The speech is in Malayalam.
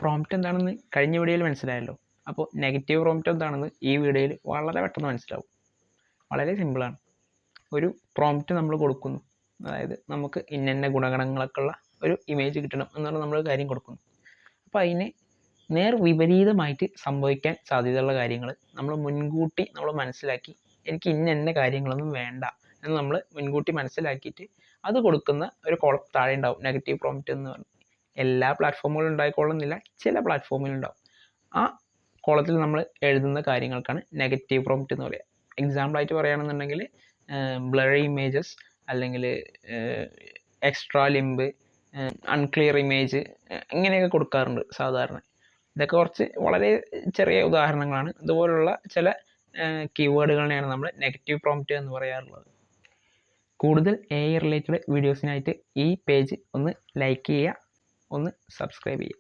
പ്രോംപ്റ്റ് എന്താണെന്ന് കഴിഞ്ഞ വീഡിയോയിൽ മനസ്സിലായല്ലോ. അപ്പോൾ നെഗറ്റീവ് പ്രോംപ്റ്റ് എന്താണെന്ന് ഈ വീഡിയോയിൽ വളരെ പെട്ടെന്ന് മനസ്സിലാവും. വളരെ സിമ്പിളാണ്. ഒരു പ്രോംപ്റ്റ് നമ്മൾ കൊടുക്കുന്നു, അതായത് നമുക്ക് ഇന്ന ഗുണഗണങ്ങളൊക്കെ ഉള്ള ഒരു ഇമേജ് കിട്ടണം എന്നുള്ള നമ്മൾ കാര്യം കൊടുക്കുന്നു. അപ്പോൾ അതിന് നേർ വിപരീതമായിട്ട് സംഭവിക്കാൻ സാധ്യതയുള്ള കാര്യങ്ങൾ നമ്മൾ മുൻകൂട്ടി നമ്മൾ മനസ്സിലാക്കി, എനിക്ക് ഇന്ന കാര്യങ്ങളൊന്നും വേണ്ട എന്ന് നമ്മൾ മുൻകൂട്ടി മനസ്സിലാക്കിയിട്ട് അത് കൊടുക്കുന്ന ഒരു കോളം താഴെ ഉണ്ടാവും, നെഗറ്റീവ് പ്രോംപ്റ്റ് എന്ന് പറഞ്ഞു. എല്ലാ പ്ലാറ്റ്ഫോമുകളും ഉണ്ടായിക്കൊള്ളുന്നില്ല, ചില പ്ലാറ്റ്ഫോമിലുണ്ടാവും. ആ കോളത്തിൽ നമ്മൾ എഴുതുന്ന കാര്യങ്ങൾക്കാണ് നെഗറ്റീവ് പ്രോംപ്റ്റ് എന്ന് പറയുക. എക്സാമ്പിളായിട്ട് പറയുകയാണെന്നുണ്ടെങ്കിൽ ബ്ലറി ഇമേജസ്, അല്ലെങ്കിൽ എക്സ്ട്രാ ലിംബ്, അൺക്ലിയർ ഇമേജ്, ഇങ്ങനെയൊക്കെ കൊടുക്കാറുണ്ട് സാധാരണ. ഇതൊക്കെ കുറച്ച് വളരെ ചെറിയ ഉദാഹരണങ്ങളാണ്. ഇതുപോലുള്ള ചില കീവേഡുകളെയാണ് നമ്മൾ നെഗറ്റീവ് പ്രോംപ്റ്റ് എന്ന് പറയാറുള്ളത്. കൂടുതൽ AI റിലേറ്റഡ് വീഡിയോസിനായിട്ട് ഈ പേജ് ഒന്ന് ലൈക്ക് ചെയ്യുക, ഒന്ന് സബ്സ്ക്രൈബ് ചെയ്യുക.